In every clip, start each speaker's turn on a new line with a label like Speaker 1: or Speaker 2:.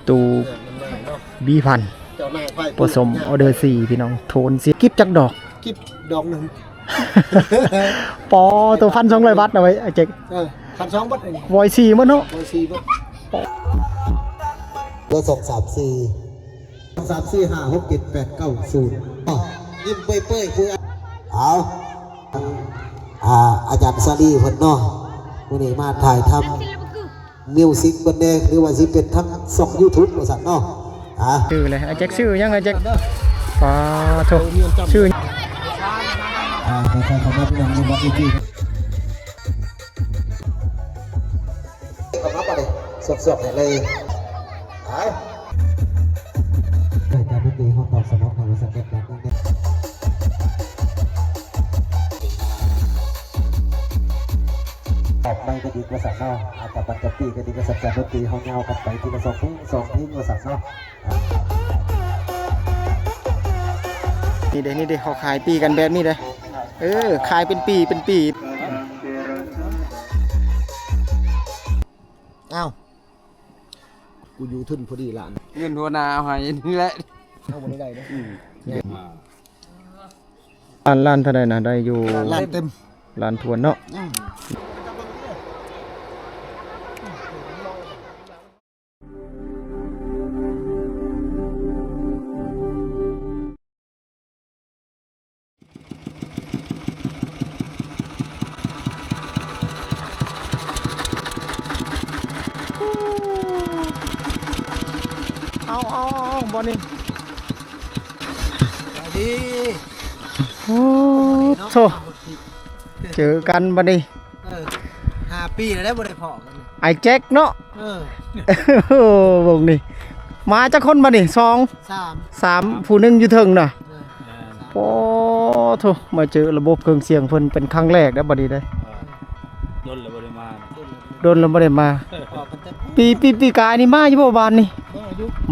Speaker 1: ตูบีพันผสมออเดอร์4พี่น้องโทนเสียกิบจักดอก
Speaker 2: กิบดอกหนึ่ง
Speaker 1: ปอตัว1,200 บาทเอาไว้ไอ้เจ๊ก
Speaker 2: 1,200 บาทเอง
Speaker 1: วอย4มั้งเนาะ
Speaker 2: วอย4 บาทเบอร์234 ยิ้มเปื่อยคุยเอาอาจารย์ซาลีเพิ่นเนาะวันนี้มาถ่ายทำมิวสิกเพิ่นเด้หรือว่าสิเป็นทั้ง2 YouTube บริษัทเนาะ
Speaker 1: ชื่อเลยไอ้แจ็คชื่อยังไอ้แจ็คฟ้าโถชื่อ
Speaker 2: ใครๆเขามาพี่น้องในวัดอีกทีเอามาป่ะดิสดๆให้เลยรายการดนตรีเขาตอบสนองความรู้สึกแบบนี้ออกไปก็ดีกว่าสัตว์เนาะอาจจะปัจจุบันก็ดีกว่าสัตว์ดนตรีเขาเงากันไปทีละ2 เพลงกว่าสัตว์เนาะ
Speaker 1: นี่เด้เขาขายปีกันแบบนี้เลยขายเป็นปี
Speaker 2: อ้าวกูอยู่ทุนพอดีหลาน
Speaker 3: เงินหัวนาหายนี่แหละ
Speaker 2: เอาหมดได้
Speaker 1: ล้านเท่าไรนะได้อยู่
Speaker 2: ล้านเต็ม
Speaker 1: ล้านทวนเนาะเอาบอลนี่
Speaker 2: ดี
Speaker 1: โอ้โถเจอกันบอลนี่
Speaker 2: 5 ปีแล้วได้บ่ได้พอกัน
Speaker 1: ไอ้แจ็คเนาะวงนี่มาจากคนบอลนี่3ผู้นึงอยู่เทิงน่ะโอ้โถมาเจอระบบเครื่องเสียงเพิ่นเป็นครั้งแรกนะบอลนี่ได้
Speaker 3: โดนแล้วบ่
Speaker 1: ได้มาปีกายนี่มาอยู่บ่บ้านนี่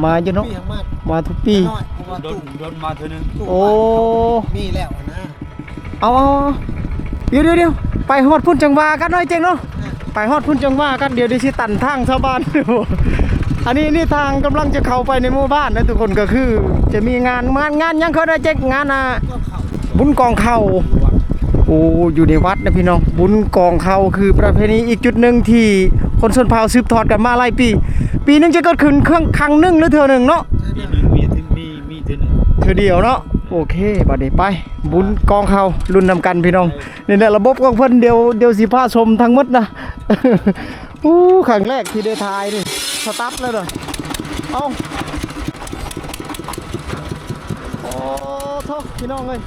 Speaker 1: มาอยู่เนาะมาทุกปี
Speaker 3: โดนมาเท่านึง
Speaker 1: โอ้
Speaker 2: มีแล้วนะ
Speaker 1: เอาเดี๋ยวไปฮอดพุ่นจังหวะกันหน่อยเจ๋งเนาะไปฮอดพุ่นจังหวะกันเดี๋ยวสิตันทางชาวบ้านอันนี้ทางกำลังจะเข้าไปในหมู่บ้านนะทุกคนก็คือจะมีงานยังเขาได้เจ๊กงานบุญกองเข้าโอ้อยู่ในวัดนะพี่น้องบุญกองเข้าคือประเพณีอีกจุดหนึ่งที่คนชนเผ่าสืบทอดกันมาหลายปีนึงจะเกิดขึ้นครั้งนึงหรือเทื่อนึงเนาะ
Speaker 3: มีเทื่อ
Speaker 1: เดียวเนาะโอเคบัดนี้ไปบุญกองเข้ารุ่นนำกันพี่น้องนี่แหละระบบของเพิ่นเดี๋ยวสิพาชมทั้งหมดนะครั้งแรกที่ได้ถ่ายนี่สตาร์ทเลยเด้อเอาโอ้โธ่พี่น้องเอ้ย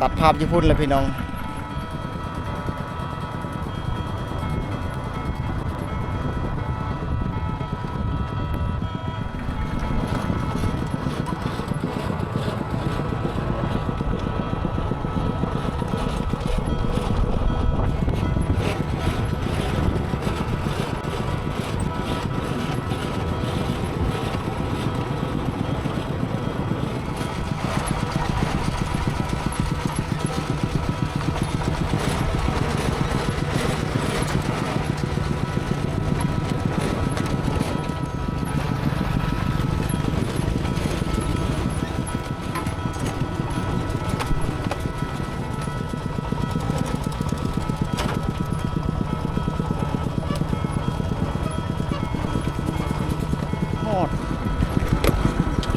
Speaker 1: ตัดภาพญี่ปุ่นเลยพี่น้อง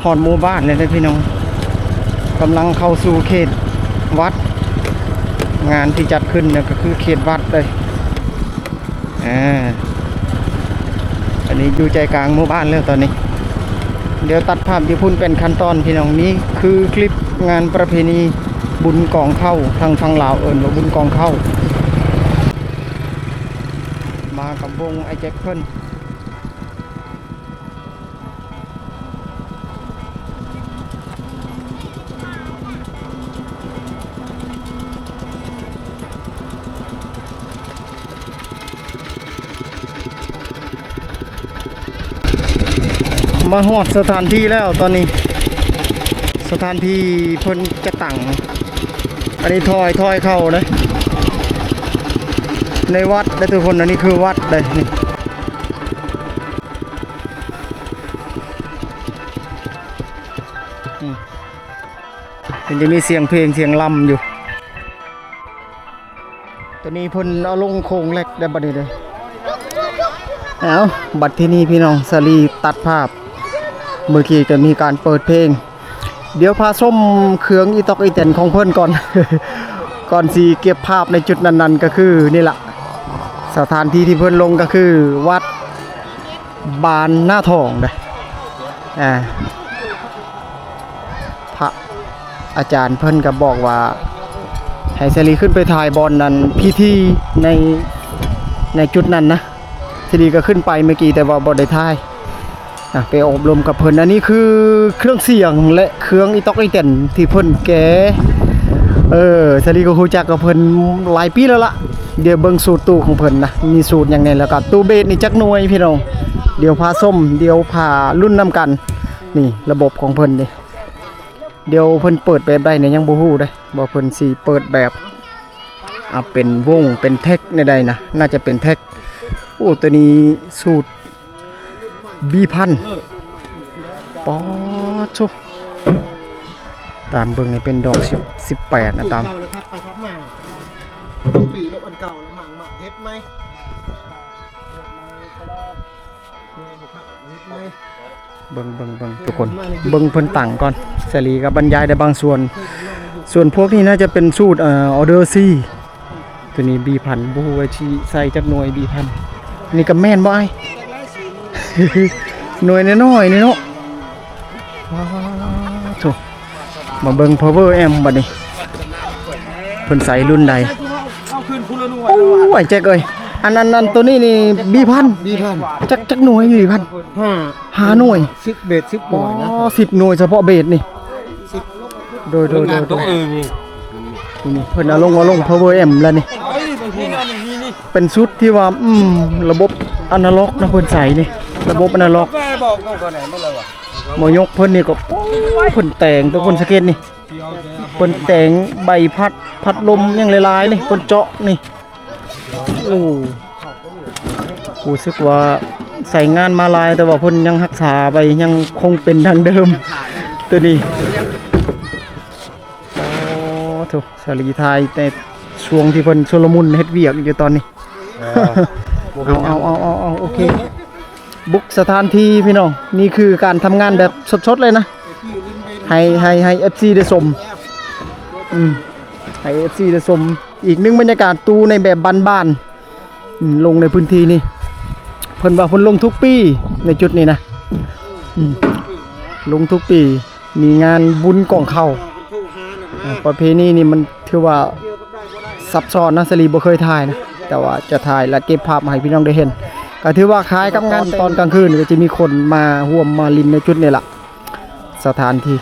Speaker 1: หอดหมู่บ้านเลยพี่น้องกำลังเข้าสู่เขตวัดงานที่จัดขึ้นเนี่ยก็คือเขตวัดเลยอันนี้อยู่ใจกลางหมู่บ้านแล้วตอนนี้เดี๋ยวตัดภาพญี่ปุ่นเป็นขั้นตอนพี่น้องนี้คือคลิปงานประเพณีบุญกองเข้าทางฝั่งลาวว่าบุญกองเข้ามากับวงไอแจ็คเพิ่น มาฮอดสถานที่แล้วตอนนี้ สถานที่เพิ่นจะตั้งอันนี้ถอยเข้าเลยในวัดได้ทุกคนอันนี้คือวัดเลยนี่มันจะมีเสียงเพลงเสียงลำอยู่ตัวนี้เพิ่นเอาลงโครงเหล็กได้บัดนี้เลยเอาบัดที่นี่พี่น้องสลีตัดภาพเมื่อกี้จะมีการเปิดเพลงเดี๋ยวพาส้มเครื่องอีตอกอีเต็นของเพิ่นก่อน ก่อนสิเก็บภาพในจุดนั้นๆก็คือนี่แหละสถานที่ที่เพิ่นลงก็คือวัดบานหน้าทองเด้อพระอาจารย์เพิ่นก็บอกว่าให้สลีขึ้นไปถ่ายบอลนั้นพิธีในจุดนั้นนะสลีก็ขึ้นไปเมื่อกี้แต่ว่าบ่ได้ถ่ายไปอบรมกับเพิ่นอันนี้คือเครื่องเสียงและเครื่องอีตอกอีเต็นที่เพิ่นแกสลีก็รู้จักกับเพิ่นหลายปีแล้วล่ะเดี๋ยวเบิ่งสูตรตู้ของเพิ่นนะมีสูตรอย่างไงแล้วก็ตู้เบสนี่จักหน่วยพี่น้องเดี๋ยวพาส้มเดี๋ยวพารุ่นนำกันนี่ระบบของเพิ่นนี่เดี๋ยวเพิ่นเปิดแบบใดเนี่ยยังบ่ฮู้เด้บ่เพิ่นสิเปิดแบบเป็นวงเป็นแท็กในใดนะน่าจะเป็นแท็กโอ้ตัวนี้สูตรB1000ป๊อดชุตามเบิ่งนี่เป็นดอก18นะตามปีแล้วอันเก่าแล้วหมักเฮ็ดไหมเบิ่งทุกคนเบิ่งเพิ่นตั้งก่อนสลีกับบรรยายได้บางส่วนพวกนี้น่าจะเป็นสูตรออเดอร์ซี่ตัวนี้ B1000 บ่ฮู้ว่าสิใส่จักหน่วย B1000 นี่ก็แม่นบ่ไอ้ หน่วยน้อยๆนี่เนาะโธ่มาเบิ่ง power amp บัดนี้เพิ่นใส่รุ่นใดโอ้ยแจ๊กเอ้ยอันนั้นตัวนี้นี่ B1000 จักหน่วย B1000 5หน่วย
Speaker 2: 10เบส10หน่วยนะ
Speaker 1: 10หน่วยเฉพาะเบสนี่โดยนี่เพิ่นเอาลง power amp แล้วนี่เป็นชุดที่ว่าระบบอนาล็อกนะเพิ่นใส่นี่ระบบอนาล็อกหมอยกเพิ่นนี่ก็เพิ่นแต่งตัวเพิ่นสเก็ตนี่เพิ่นแต่งใบพัดลมยังหลายๆนี่เพิ่นเจาะนี่โอ้รู้สึกว่าใส่งานมาหลายแต่ว่าเพิ่นยังรักษาไว้ยังคงเป็นดังเดิมตัวนี้โอ้โธ่สลีไทยแต่ช่วงที่เพิ่นชุลมุนเฮ็ดเวียกอยู่ตอนนี้เอาโอเคบุกสถานที่พี่น้องนี่คือการทำงานแบบสดๆเลยนะให้ FC ได้ชมให้ FC ได้ชมอีกหนึ่งบรรยากาศตู้ในแบบบ้านๆลงในพื้นที่นี่เพิ่นว่าเพิ่นลงทุกปีในจุดนี้นะลงทุกปีมีงานบุญกองเข้าประเพณีนี่มันถือว่าซับซ้อนนะสลีบ่เคยถ่ายนะแต่ว่าจะถ่ายและเก็บภาพมาให้พี่น้องได้เห็นก็ถือว่าคล้ายกับงานตอนกลางคืนก็จะมีคนมาร่วมมาลินในจุดนี้ล่ะสถานที่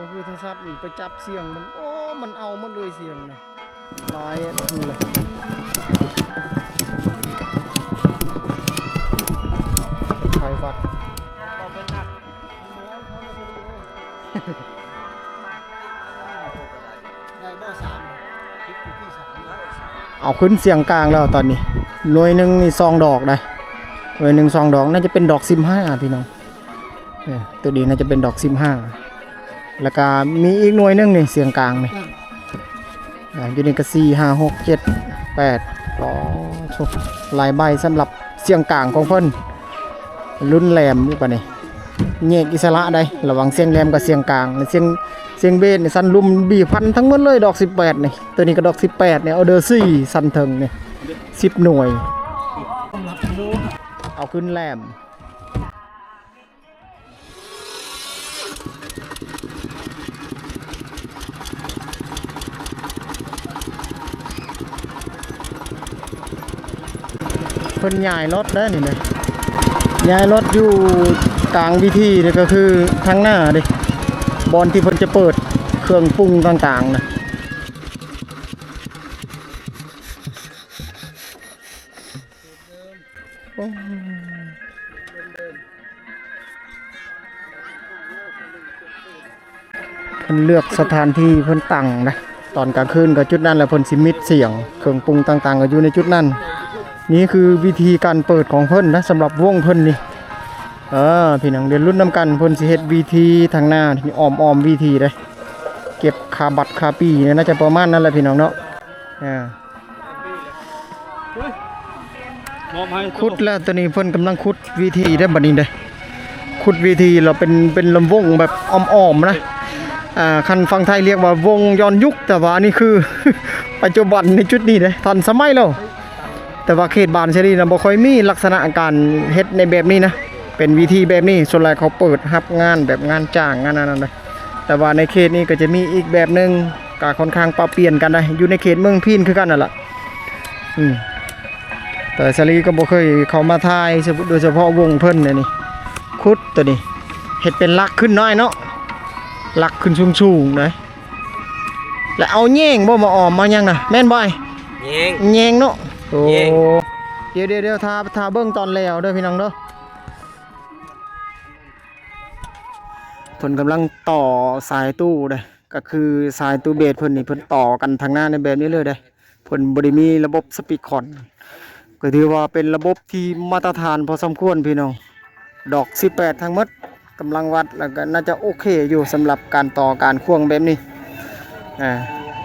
Speaker 1: ต้องคือโทรศัพท์ไปจับเสียงมันเอาหมดเลยเสียงนะลายนี่เลยไฟฟัดเอาขึ้นเสียงกลางแล้วตอนนี้หน่วยหนึ่งนี่2 ดอกได้หน่วยหนึ่ง2 ดอกน่าจะเป็นดอก15พี่น้องตัวนี้น่าจะเป็นดอก15แล้วก็มีอีกหน่วยหนึ่งนี่เสียงกลางนี่อยู่ในกระ4 5 6 7 8อ๋อหลายใบสำหรับเสียงกลางของเพิ่นรุ่นแหลมนี่ป่ะนี่แยกอิสระได้ระหว่างเสียงแหลมกับเสียงกลางเสียงเบสนี่สั้นลุ่มB1000ทั้งหมดเลยดอก18นี่ตัวนี้ก็ดอก18เนี่ยเอาเดอร์ซี่สั้นเทิงนี่10หน่วยเอาขึ้นแหลมเพิ่นย้ายรถได้นี่เลยย้ายรถอยู่กลางวิธีนี่ก็คือทางหน้าดิบ บอนที่เพิ่นจะเปิดเครื่องปรุงต่างๆนะเพิ่นเลือกสถานที่เพิ่นตั้งนะตอนกลางคืนก็จุดนั้นแหละเพิ่นสิมิดเสียงเครื่องปรุงต่างๆก็อยู่ในจุดนั้นนี่คือวิธีการเปิดของเพิ่นนะสำหรับวงเพิ่นนี่พี่น้องเรียนรุ่นน้ำกันเพิ่นสิเฮ็ดวิธีทางหน้าที่อ้อมวิธีเด้เก็บคาบัตรคาปีเนี่ยน่าจะประมาณนั้นแหละพี่น้องเนาะขุดแล้วตอนนี้เพิ่นกำลังขุดวิธีได้บัดนี้เด้ขุดวิธีเราเป็นลำวงแบบอ้อมๆนะคันฟังไทยเรียกว่าวงย้อนยุคแต่ว่านี่คือ ปัจจุบันในจุดนี้เด้ทันสมัยแล้วแต่ว่าเขตบ้านเชลีนะบ่ค่อยมีลักษณะการเฮ็ดในแบบนี้นะเป็นวิธีแบบนี้ส่วนใหญ่เขาเปิดรับงานแบบงานจ้างงานนั้นเลยแต่ว่าในเขตนี้ก็จะมีอีกแบบนึงก็ค่อนข้างปรับเปลี่ยนกันได้อยู่ในเขตเมืองพีนคือกันนั่นแหละแต่เชลีก็บ่เคยเข้ามาถ่ายโดยเฉพาะวงเพิ่นนี่คุดตัวนี้เฮ็ดเป็นลักขึ้นน้อยเนาะลักขึ้นสูงๆนะแล้วเอาแยงบ่มาออมมายังน่ะแม่นบ่แยงเนาะโอ้เดี๋ยวทาเบิ่งตอนแล้วเด้อพี่น้องเด้อเพิ่นกำลังต่อสายตู้เด้ก็คือสายตู้เบสเพิ่นนี่เพิ่นต่อกันทางหน้าในแบบนี้เลยเด้เพิ่นบ่ได้มีระบบสปีดคอนก็ถือว่าเป็นระบบที่มาตรฐานพอสมควรพี่น้องดอก18ทั้งหมดกำลังวัดแล้วก็น่าจะโอเคอยู่สำหรับการต่อการควงแบบนี้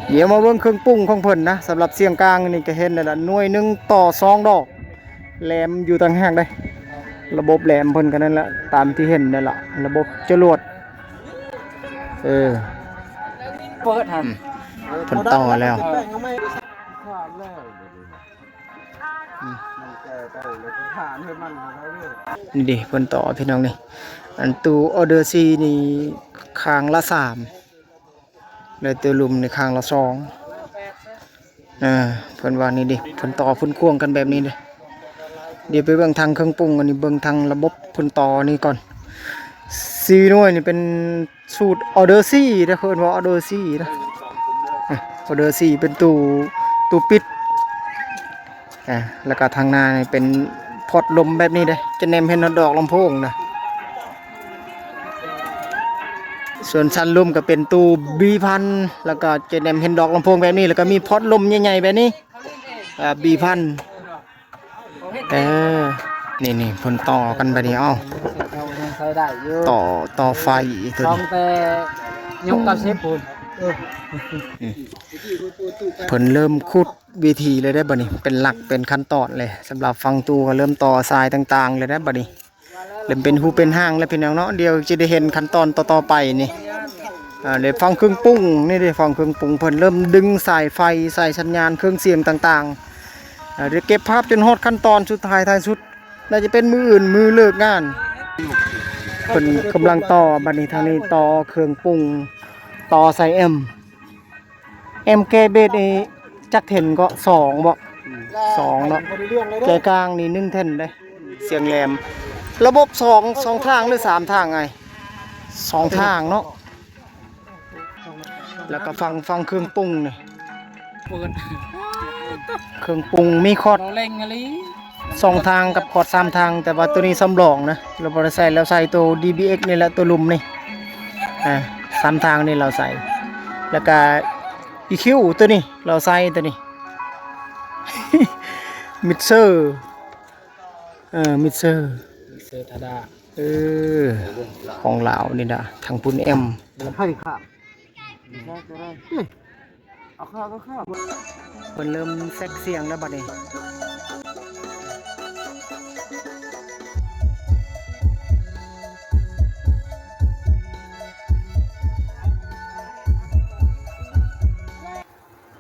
Speaker 1: เดี๋ยวมาเบิ่งเครื่องปรุงของเพิ่นนะสำหรับเสียงกลางนี่ก็เห็นแล้วล่ะหน่วยนึงต่อ2ดอกแหลมอยู่ต่างหากได้ระบบแหลมเพิ่นกันนั่นแหละตามที่เห็นนั่นแหละระบบจรวดเปิดหั่นเพิ่นต่อแล้วนี่ดิเพิ่นต่อพี่น้องนี่อันตู้ออเดอร์ซีนี่ข้างละ3แล้วตัวลุมในข้างละ2เพิ่นว่านี่ดิเพิ่นต่อเพิ่นควงกันแบบนี้เด้เดี๋ยวไปเบิ่งทางเครื่องปรุงอันนี้เบิ่งทางระบบเพิ่นต่อนี่ก่อน4หน่วยนี่เป็นสูตรออเดอร์ซีเด้อเพิ่นว่าออเดอร์ซีนะออเดอร์ซีเป็นตู้ปิดแล้วก็ทางหน้านี่เป็นพอดลมแบบนี้เด้จะแนมเห็นดอกลำโพงนะส่วนชั้นลมก็เป็นตู้B1000แล้วก็จะแนมเห็นดอกลำโพงแบบนี้แล้วก็มีพอดลมใหญ่ๆแบบนี้B1000นี่เพิ่นต่อกันแบบนี้ต่อไฟตัวนี้แต่ยกกับเชฟปูนเพิ่นเริ่มขุดวิธีเลยได้บัดนี้เป็นหลักเป็นขั้นตอนเลยสำหรับฟังตู้ก็เริ่มต่อทรายต่างๆเลยได้บัดนี้เริ่มเป็นหูเป็นห้างแล้วพี่น้องเนาะเดี๋ยวจะได้เห็นขั้นตอนต่อๆไปนี่เดี๋ยวฟังเครื่องปรุงนี่ได้ฟังเครื่องปรุงเพิ่นเริ่มดึงสายไฟสายสัญญาณเครื่องเสียงต่างๆเดี๋ยวเก็บภาพจนฮอดขั้นตอนสุดท้ายสุดน่าจะเป็นมืออื่นมือเลิกงานเพิ่นกำลังต่อบัดนี้ทางนี้ต่อเครื่องปรุงต่อใส่MK เบสนี่จักเห็นก็2บ่2เนาะแกกลางนี่1เท่นเด้เสียงแหลมระบบ2ทางหรือ3ทางไง2ทางเนาะแล้วก็ฟังเครื่องปรุงนี่เครื่องปรุงมีคอร์ด2ทางกับคอร์ด3ทางแต่ว่าตัวนี้สำรองนะเราบ่ได้ใส่แล้วใส่ตัว DBX นี่แหละตัวลุมนี่3ทางนี่เราใส่แล้วก็EQ ตัวนี้เราใส่ตัวนี้ มิกเซอร์มิกเซอร์ธาดาของลาวนี่นะทางปุ่นเพิ่นเริ่มแซกเสียงแล้วบัดนี้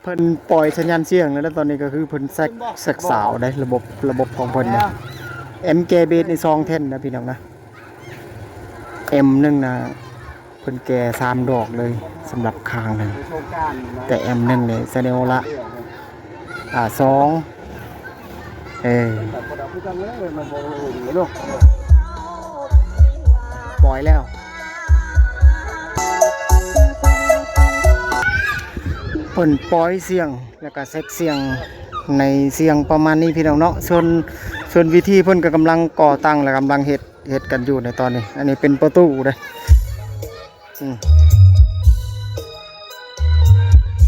Speaker 1: เพิ่นปล่อยสัญญาณเสียงแล้วตอนนี้ก็คือเพิ่นแซกสาวได้ระบบของเพิ่นเนี่ย MK เบสใน2เท่นนะพี่น้องนะ M1 นะเพิ่นแก่3ดอกเลยสำหรับคางนึงแต่ M1 เนี่ยแสดงละ2ปล่อยแล้ว พิ่นปล่อยเสียงแล้วก็เซ็กเสียงในเสียงประมาณนี้พี่น้องเนาะส่วนวิธีเพิ่นก็กำลังก่อตั้งและกำลังเฮ็ดกันอยู่ในตอนนี้อันนี้เป็นประตูเด้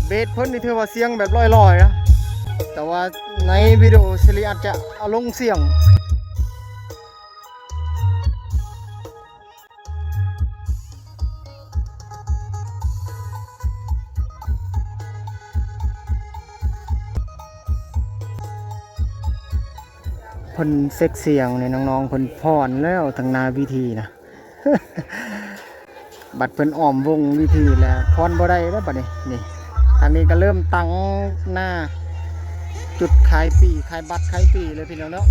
Speaker 1: เบสเพิ่นนี่ถือว่าเสียงแบบลอยๆนะแต่ว่าในวิดีโอสิริอาจจะเอาลงเสียงเพิ่นเซ็กเสียงนี่น้องๆเพิ่นพรแล้วทางนาวิธีนะ บัดเพิ่นอ้อมวงวิธีแล้วพรบ่ได้แล้วบัดนี้นี่ทางนี้ก็เริ่มตั้งหน้าจุดขายปีขายบัตรขายปีเลยพี่น้องเนาะ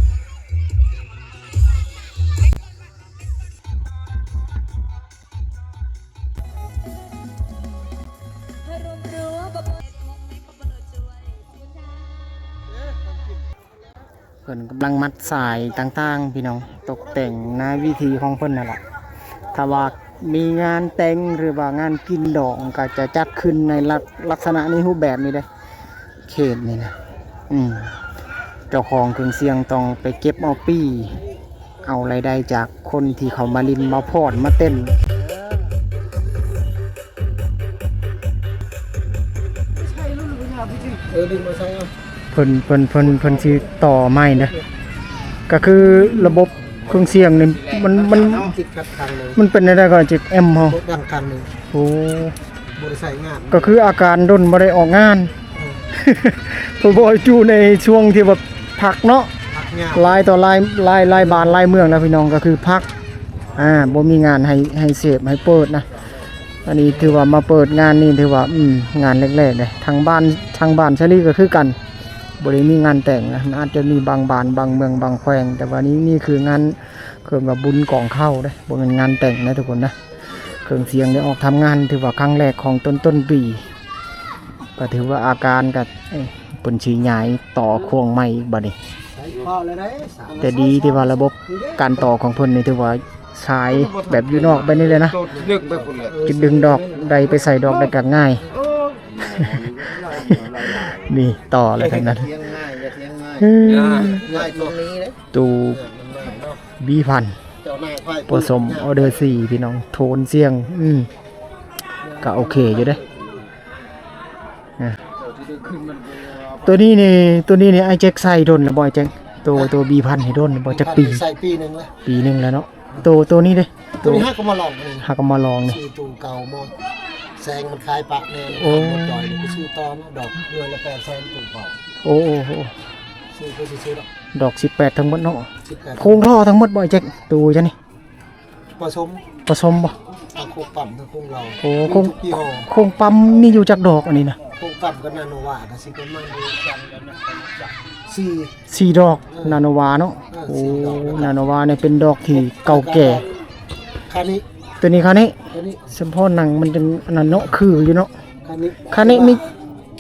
Speaker 1: เพิ่นกำลังมัดสายต่างๆพี่น้องตกแต่งหน้าวิธีของเพิ่นนั่นแหละถ้าว่ามีงานแต่งหรือว่างานกินดองก็จะจัดขึ้นในลักษณะนี้รูปแบบนี้ได้เขตนี่นะเจ้าของเครื่องเสียงต้องไปเก็บเอาปี้เอารายได้จากคนที่เขามาลินมาพอดมาเต้น
Speaker 2: ดึงมาใช้เอา
Speaker 1: เพิ่นสิต่อไม้นะก็คือระบบเครื่องเสียงนี่มัน
Speaker 2: จิกคัดคันเลย
Speaker 1: มันเป็นอะไรก่อนจิกแอมเฮา
Speaker 2: ดังคันหนึ่ง
Speaker 1: โอ้
Speaker 2: บริษัทงาน
Speaker 1: ก็คืออาการดนบ่ได้ออกงานเพราะว่าอยู่ในช่วงที่แบบพักเนาะ
Speaker 2: พักงาน
Speaker 1: ลายต่อลายบ้านลายเมืองนะพี่น้องก็คือพักบ่มีงานให้เสพให้เปิดนะอันนี้ถือว่ามาเปิดงานนี่ถือว่างานแรกๆเลยทางบ้านชลีก็คือกันบ่ได้มีงานแต่งนะมันอาจจะมีบางบ้านบางเมืองบางแขวงแต่ว่านี่คืองานเครื่องกับบุญกองเข้าเด้บ่เป็นงานแต่งนะทุกคนนะเครื่องเสียงได้ออกทำงานถือว่าครั้งแรกของต้นปีก็ถือว่าอาการกับเปิ้นสิย้ายต่อควงใหม่อีกบัดนี้
Speaker 2: ใช้ข้อเลยได้
Speaker 1: แต่ดีที่ว่าระบบการต่อของเพิ่นนี่ถือว่าใช้แบบอยู่นอกไปนี่เลยนะ
Speaker 3: นึกไปพุ่นเลย
Speaker 1: กินดึงดอกใดไปใส่ดอกได้ก็ง่าย นี่ต่อเลยทั้งนั้น
Speaker 2: เทียงง่ายเทียงง่าย
Speaker 1: อืม
Speaker 2: ง่ายตรงนี้เลย
Speaker 1: ตูบีพัน
Speaker 2: เจ้านายไฟ
Speaker 1: ผสมออเดอร์4พี่น้องโทนเสียงก็โอเคอยู่เด้ตัวนี้นี่ไอ้แจ็คใส่ดนแล้วบ่ไอ้แจ็คตัวบีพันให้ดนบ่จักปี
Speaker 2: ใส่ปีหนึ่งเลย
Speaker 1: ปีนึงแล้วเนาะตัวนี้เด้
Speaker 2: ตัวนี้ห้าก็มาลองเลย
Speaker 1: หากมาลองนี่
Speaker 2: ชื่อตูเก่าหมดแซงมันคล้ายปะแนวหมดจอยเลยชื่อตอนดอกเงินละ800,000ตูเก่า
Speaker 1: โอ้
Speaker 2: ชื่อก็ชื่อดอก
Speaker 1: ดอก18ทั้งหมดเนาะ
Speaker 2: 18
Speaker 1: โครงท่อทั้งหมดบ่ไอ้แจ็คตัวจ้ะนี่
Speaker 2: ผสม
Speaker 1: ผสมบ่
Speaker 2: ทั้งโคปั๊มทั้งโคเรา
Speaker 1: โอ้โครง
Speaker 2: ทุกยี่ห้อ
Speaker 1: โครงปั๊มมีอยู่จักดอกอันนี้นะ
Speaker 2: โคปั๊มก็นาโนวาแต่สิก็มันดูกัน
Speaker 1: 4ดอกนาโนวาเนาะโอ้นาโนวาเนี่ยเป็นดอกที่เก่าแก่
Speaker 2: คันนี้
Speaker 1: ตัวนี้คันนี้
Speaker 2: ตัวนี้
Speaker 1: เฉพาะหนังมันเป็นอันนั้นเนาะคืออยู่เนาะ
Speaker 2: คันนี้
Speaker 1: คันนี้มี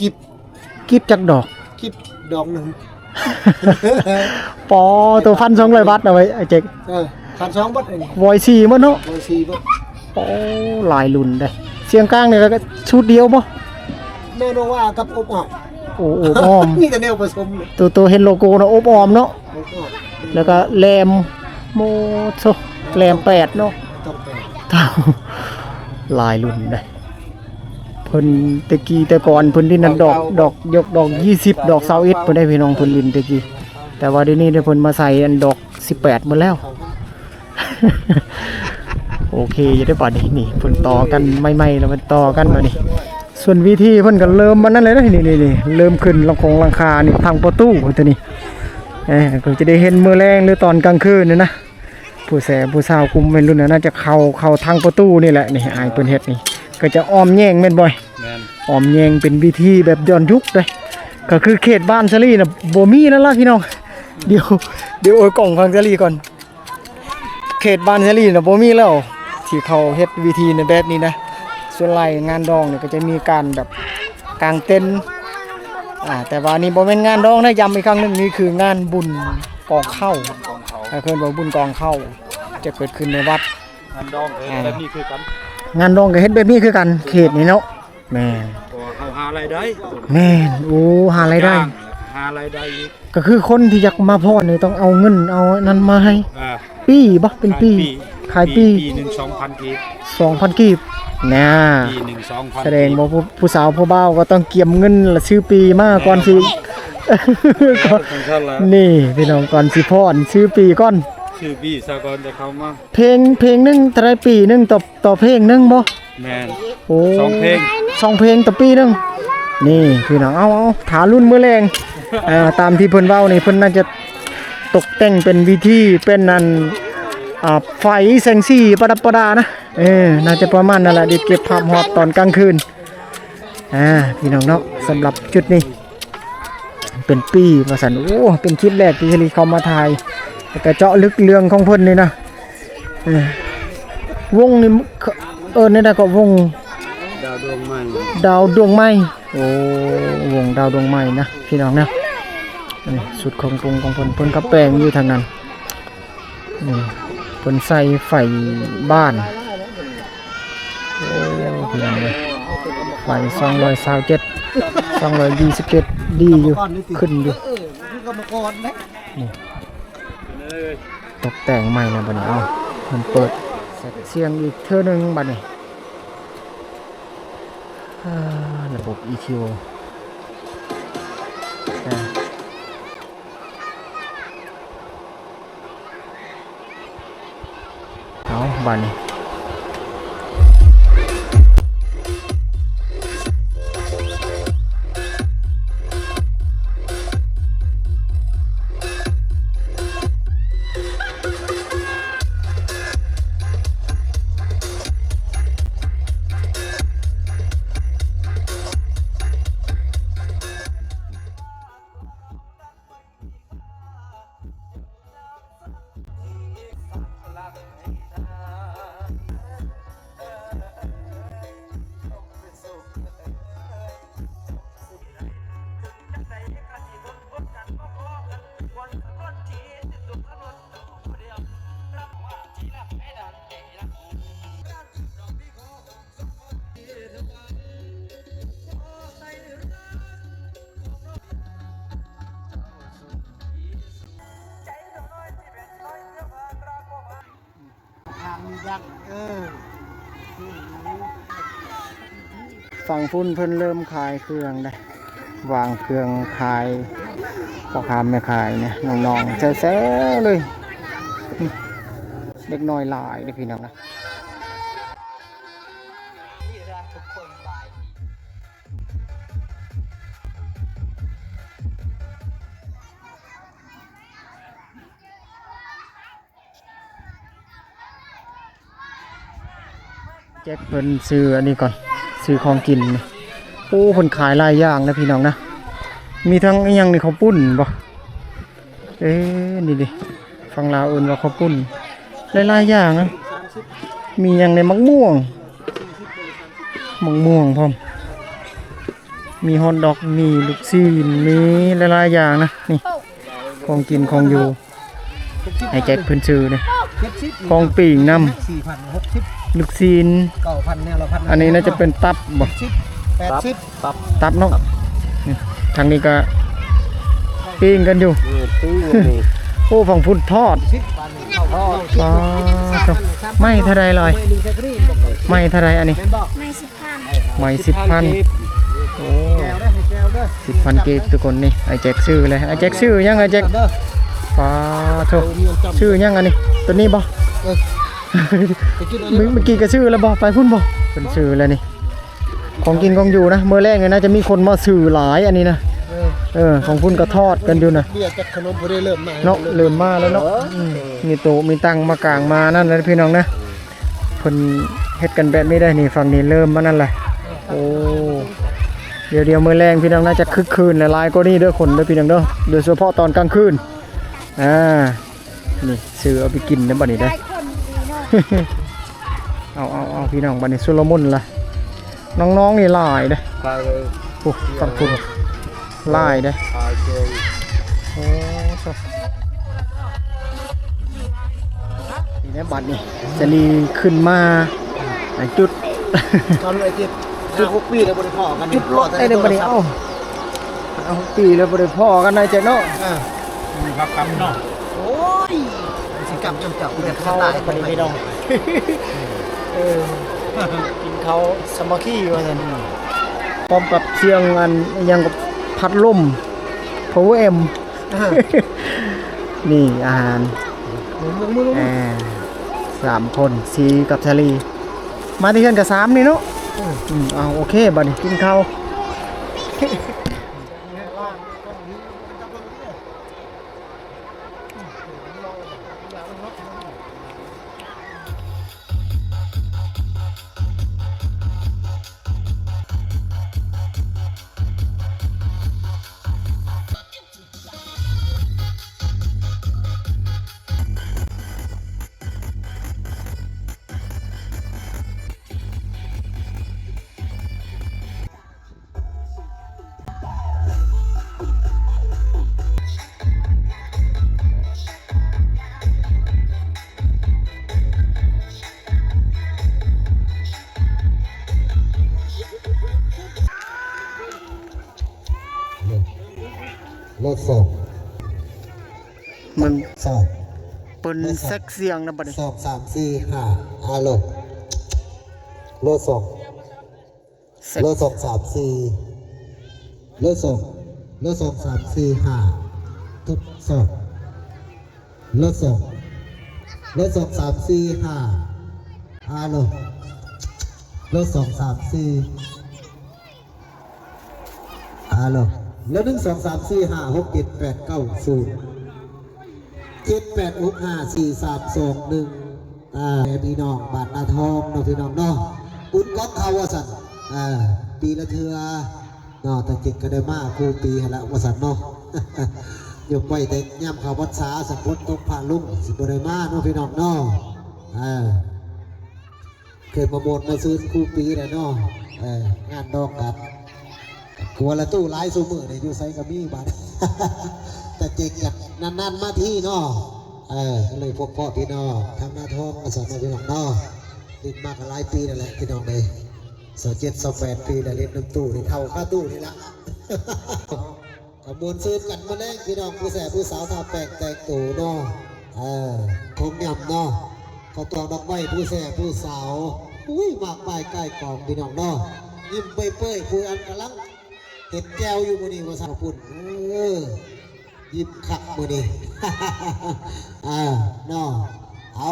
Speaker 2: กิบ
Speaker 1: จักดอก
Speaker 2: กิบดอกหนึ่ง
Speaker 1: ปอตัวพัน200 บาทเอาไว้ไอ้เจ๊ก
Speaker 2: คันสองบัดเอง
Speaker 1: วอย4มั้งเนาะ
Speaker 2: โดยสี่บัด
Speaker 1: โอ้หลายรุ่นได้เสียงกลางนี่แล้วก็ชุดเดียวบ่
Speaker 2: นาโนวากับอบออม
Speaker 1: โอ้อ้อม
Speaker 2: นี่แต่แนวผสมเลย
Speaker 1: ตัวเห็นโลโก้เนาะอบออมเนาะ
Speaker 2: อบออม
Speaker 1: แล้วก็แรมโมโซแรม8เนาะ
Speaker 2: ต้องเป็น
Speaker 1: เท่าหลายรุ่นได้เพิ่นตะกี้แต่ก่อนเพิ่นดินนั้นดอกดอก20ดอก21เพิ่นได้พี่น้องเพิ่นดินตะกี้แต่ว่าเดี๋ยวนี้เพิ่นมาใส่อันดอก18หมดแล้ว โอเคจะได้ป่ะนี่เพิ่นต่อกันใหม่ๆแล้วมันต่อกันมานี่ส่วนวิธีเพิ่นก็เริ่มมันนั่นเลยนะนี่เริ่มขึ้นหลังคานี่ทางประตูตัวนี้ก็จะได้เห็นมื้อแรงหรือตอนกลางคืนนี่นะผู้สาวกลุ่มวัยรุ่นน่าจะเข้าทางประตูนี่แหละนี่อายเพิ่นเฮ็ดนี่ก็จะอ้อมแยงแม่นบ่อยอ้อมแยงเป็นวิธีแบบย้อนยุคเลยก็คือเขตบ้านชลีน่ะบ่มีนั่นล่ะพี่น้องเดี๋ยวโอ้ยกล่องฟังชลีก่อนเขตบ้านชลีน่ะบ่มีแล้วที่เขาเฮ็ดวิธีในแบบนี้นะส่วนหลายงานดองเนี่ยก็จะมีการแบบกางเต็นท์แต่ว่านี่บ่แม่นงานดองนะย้ำอีกครั้งนึงนี่คืองานบุญกองเข้าเพิ่นว่าบุญกองเข้าจะเกิดขึ้นในวัด
Speaker 3: งานดองแบบนี้คือกัน
Speaker 1: งานดองก็เฮ็ดแบบนี้คือกันเขตนี่เนาะแม่
Speaker 3: ตัวเขา หารายได้
Speaker 1: แม่นโอ้หารายได้
Speaker 3: หารายได้อีก
Speaker 1: ก็คือคนที่อยากมาพ่อนี่ต้องเอาเงินเอานั้นมาให้
Speaker 3: อ่า
Speaker 1: ปีบ่เป็นปีขายปี
Speaker 3: ปีหนึ่ง2,000 กีบ
Speaker 1: 2,000กีบน่ะ
Speaker 3: ปีหนึ่ง2,000
Speaker 1: แสดงว่าผู้สาวผู้บ่าวก็ต้องเก็บเงินละซื้อปีมาก่อนสิ
Speaker 3: ของท่านละ
Speaker 1: นี่พี่น้องก่อนสิพ่อนซื้อปีก่อน
Speaker 3: ชื่อพี่สากลจะเข้ามา
Speaker 1: เพลงหนึงเท่าไรปีหนึงต่อเพลงหนึงบ่
Speaker 3: แมน
Speaker 1: โอ้
Speaker 3: สองเพลง
Speaker 1: สองเพลงต่อปีหนึงนี่พี่น้องเอาถารุ่นมื้อแรงตามที่เพิ่นเว้านี่เพิ่นน่าจะตกแต่งเป็นวิธีเป็นอันไฟแสงสีประดับประดานะน่าจะประมาณนั่นแหละเดี๋ยวเก็บภาพฮอดตอนกลางคืนพี่น้องเนาะสำหรับจุดนี้เป็นปีว่าซั่นโอ้เป็นคลิปแรกที่เฮลิเข้ามาถ่ายแล้วก็เจาะลึกเรื่องของเพิ่นนี่นะวงนี่นี่นะก็วง
Speaker 3: ดาวดวงใหม่
Speaker 1: ดาวดวงไม้โอ้วงดาวดวงไม้นะพี่น้องนะนี่สุดของกรุงของเพิ่นกับแปลงอยู่ทางนั้นนี่เพิ่นใส่ไฟบ้านโอ้พี่น้องเลยไฟ227 227ดีอยู่ขึ้นอยู่นี่ตกแต่งใหม่นะบัดนี้เอามันเปิดเสียงอีกเท่านึงบัดนี้ระบบ EQ เอาบัดนี้ฝั่งพุ่นเพิ่นเริ่มขายเครื่องได้วางเครื่องขายพ่อค้าแม่ขายเนี่ยน้องๆแซ่ๆเลยเด็กน้อยหลายเลยพี่น้องนะแจ็คเพิ่นซื้ออันนี้ก่อนซื้อของกินโอ้เพิ่นขายหลายอย่างนะพี่น้องนะมีทั้งอหยังนี่ข้าวปุ้นบ่นี่ดิฟังลาวเอิ้นว่าข้าวปุ้นหลายๆอย่างนะมีหยังในมะม่วงพร้อมมีฮอทดอกมีลูกชิ้นมีหลายๆอย่างนะนี่ของกินของอยู่ให้แจ็คเพิ่นซื้อนี่ของปิ้งนำ
Speaker 2: 4,060
Speaker 1: ลูกชิ้น
Speaker 2: 9,000แนวละ1,000
Speaker 1: อันนี้น่าจะเป็นตับบ่
Speaker 2: 80
Speaker 1: ตับเนาะนี่ทางนี้ก็ปิ้งกันอยู่ โอ้ฝั่งพุ่นทอดไม่เท่าไรเลยไม่เท่าไรอันนี้ไม่10,000โอ้10,000กีบทุกคนนี่ไอ้แจ็คซื้อเลยไอ้แจ็คซื้อยังไอ้แจ็คฟ้าโถซื้อยังอันนี้ตัวนี้บ่เมื่อกี้ก็ซื้อแล้วบ่ไปพุ่นบ่เป็นซื้อแล้วนี่ของกินของอยู่นะเมื่อแรกเนี่ยน่าจะมีคนมาซื้อหลายอันนี้นะของพุ่นก็ทอดกันอยู่นะ
Speaker 2: เบี้ยจักขนมบ่ได้เริ่มมา
Speaker 1: เนาะเริ่มมาแล้วเนาะมีโตมีตังมากลางมานั่นเลยพี่น้องนะเพิ่นเฮ็ดกันแบบนี้ได้นี่ฝั่งนี้เริ่มมานั่นแหละโอ้เดี๋ยวมื้อแรงพี่น้องน่าจะคึกคืนหลายๆกว่านี้เด้อคนเด้อพี่น้องเด้อโดยเฉพาะตอนกลางคืนนี่ซื้อเอาไปกินนะบัดนี้ได้ เอาพี่น้องบัดนี้สุลมุนล่ะน้องๆนี่หลายเด้อโอ้ฝั่งพุ่นหลายเด้อโอ้นี่นะบัดนี้จะรีขึ้นมาจุด
Speaker 2: ตอนไอ้จิต คือ6 ปีแล้วบ่ได้พอกัน
Speaker 1: จุดรถได้เลยบ่ได้เอา6 ปีแล้วบ่ได้พ่อกันได้เจ้เนาะ
Speaker 3: มีพักกลับเนาะ
Speaker 2: โอ้ยสิกลับจำจับ
Speaker 1: กินข้าวบ่ได้พี่น้องกินข้าวสามัคคีว่าซั่นพร้อมกับเสียงอันอิหยังกับพัดลม Power M นี่อาหาร3 คนซีกับชาลีมาที่กันกับ3นี่เนาะเอาโอเคบัดนี้กินข้าว
Speaker 2: รถส่ง
Speaker 1: มัน
Speaker 2: สอบ
Speaker 1: เปิ้นแซกเสียงนะบัดนี้
Speaker 2: สอบ3 4 5ฮัลโหลรถส่ง
Speaker 1: แซก
Speaker 2: รถส่ง3 4รถส่ง3 4 5ทุกสอบรถส่ง3 4 5ฮัลโหลรถส่ง3 4ฮัลโหลแล้ว1 2 3 4 5 6 7 8 9 0 7 8 6 5 4 3 2 1พี่น้องบ้านนาทองเนาะพี่น้องเนาะอุ่นก้องเขาว่าสันปีละเทือเนาะแต่จิตก็ได้มากครูปีให้ละว่าสันเนาะยกไว้แต่ย่ำเขาวัดสาสัมพุทธตกผ่าลุ่งสิบได้มากเนาะพี่น้องเนาะเคยมาบนมาซื้อครูปีเลยเนาะงานดอกกันกลัวละตู้ไล่ซูมือเนี่ยอยู่ไซกับมี่บ้านแต่เจกกันนานๆมาที่เนาะก็เลยพวกพ่อพี่น้องทำหน้าท้องมาสอนพี่น้องเนาะติดมากหลายปีนั่นแหละพี่น้องเลย27-28 ปีได้เล่นน้ำตู้ในเท่าค่าตู้นี่ละขบวนซื้อกันมาแล้พี่น้องผู้แสบผู้สาวทาแปลกแต่งตู่เนาะคงยำเนาะเขาตองดอกไม้ผู้แสบผู้สาวอุ้ยมากมายใกล้กองพี่น้องเนาะยิ้มเปื่อยๆผู้อันกำลังเห็ดแก้วอยู่มือนี้ภาษาปุ่นยิ้มขักมือนี้เนาะเอา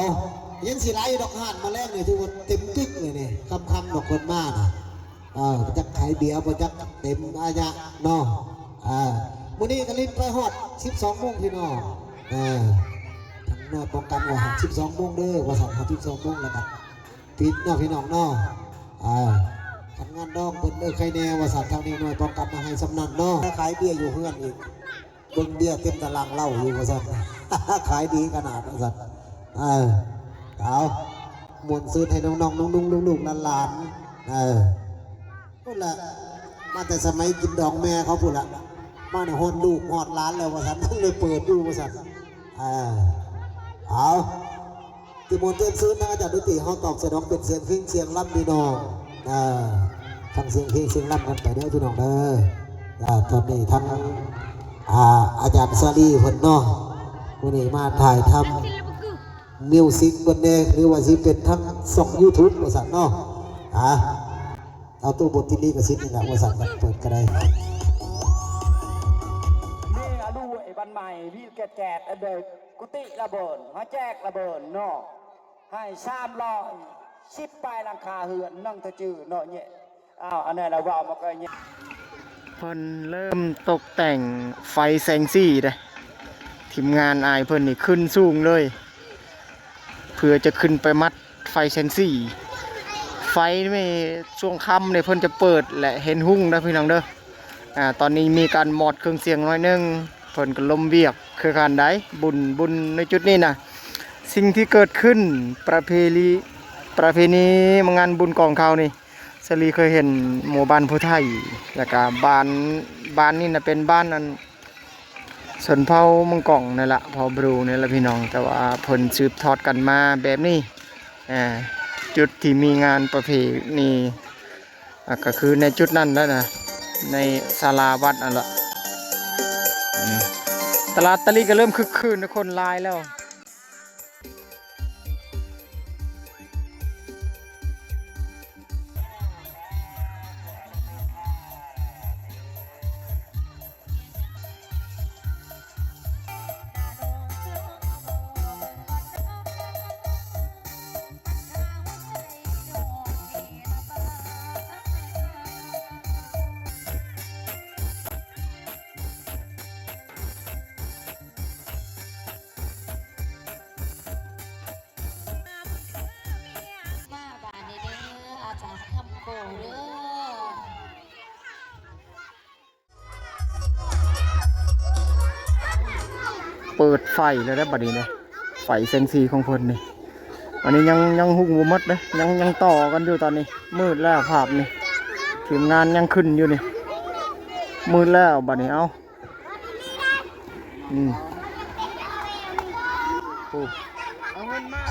Speaker 2: ยังสิไล่ดอกห่านมาแรกเลยทุกคนเต็มตึกเลยเนี่ยคำดอกคนมากนะประจักษ์ไข่เบียร์ประจักษ์เต็มอายะเนาะมือนี้กระลิ้นไปฮอด12 โมงพี่น้องทั้งนอดป้องกันว่า12 โมงเด้อภาษา12 โมงแล้วกันปิดเนาะพี่น้องเนาะทำงานดอกเปิดใครแนวว่าสัตว์ทางนี้หน่อยป้องกันมาให้สำนักเนาะขายเบียร์อยู่เพื่อนอีกเบิ้งเบียร์เต็มตารางเหล้าอยู่ว่าสัตว์ขายดีขนาดว่าสัตว์เอามวนซื้อให้น้องๆนุ่งๆลูกๆหลานพูดละมาแต่สมัยกินดองแม่เขาพูดละมาในฮอดลูกฮอดหลานแล้วว่าสัตว์ต้องเลยเปิดดูว่าสัตว์เอาที่มวนเต้นซื้อนะอาจารย์ดุติเขาตอบสนองเป็นเสียงเพลงเสียงรับดีน้องฟังเสียงเพลงเสียงรับกันไปเด้อพี่น้องเด้อตอนนี้ทั้งอาจารย์ซาลีเพิ่นเนาะวันนี้มาถ่ายทำมิวสิกบนเองหรือว่าสิเป็นทั้ง2 YouTube บริษัทเนาะเอาตัวบทที่นี่กับสินี่แหละบริษัทเปิดก็ได้
Speaker 4: นี่ดูไอ้บันใหม่พี่แกะเด็กกุฏิระเบิดหัวแจกระเบิดเนาะให้310 ปลายหลังคาเหือนนั่งตะจือเนาะเนี่ยอันนี้เราว่ามาก็เนี่ย
Speaker 1: เพิ่นเริ่มตกแต่งไฟแสงสีเลยทีมงานอายเพิ่นนี่ขึ้นสูงเลยเพื่อจะขึ้นไปมัดไฟแสงสีไฟไม่ช่วงค่ำเนี่ยเพิ่นจะเปิดและเห็นหุ่งนะพี่น้องเด้อตอนนี้มีการหมดเครื่องเสียงน้อยนึงเพิ่นก็ลมเวียกคือการได้บุญในจุดนี้นะสิ่งที่เกิดขึ้นประเพณีงานบุญกองเขานี่สลีเคยเห็นหมู่บ้านผู้ไทยแล้วก็บ้านนี่นะเป็นบ้านอันสนเผามังกองนี่แหละพอบรูนี่แหละพี่น้องแต่ว่าเพิ่นสืบทอดกันมาแบบนี้จุดที่มีงานประเพณี ก็คือในจุดนั้นแล้วนะในศาลาวัดนั่นแหละตลาดตะลีก็เริ่มคึกคืนคนหลายแล้ว
Speaker 5: มาบานนี้เด้ออาจารย์คำโกเด้อ
Speaker 1: เปิดไฟเลยได้บัดนี้เนี่ยไฟเซงซีของเพิ่นนี่อันนี้ยังหุบบ่หมดเลยยังต่อกันอยู่ตอนนี้มืดแล้วภาพนี่ทีมงานยังขึ้นอยู่นี่มืดแล้วบัดนี้เอาโอ้เอาเงินมา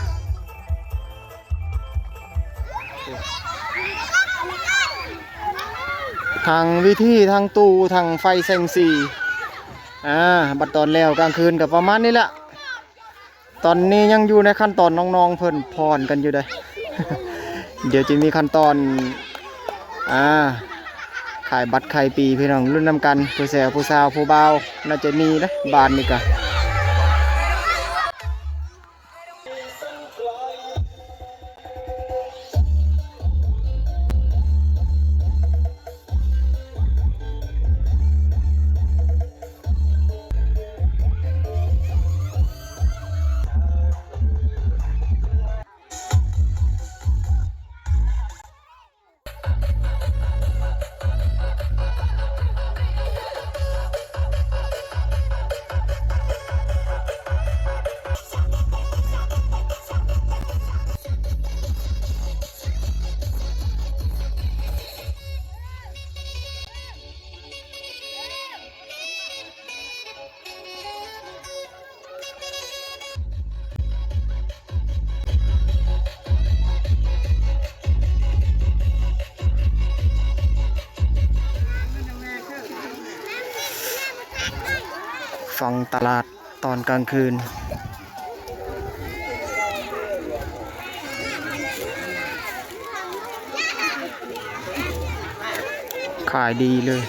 Speaker 1: ทางวิธีทางตู้ทางไฟเซงซีบัดตอนแล้วกลางคืนกับประมาณนี้แหละตอนนี้ยังอยู่ในขั้นตอนน้องๆเพิ่นพรกันอยู่เลย เดี๋ยวจะมีขั้นตอนขายบัตรขายปีพี่น้องรุ่นนำกันผู้แสวผู้สาวผู้บ่าวน่าจะมีนะบานนี่กะฟังตลาดตอนกลางคืนขายดีเลย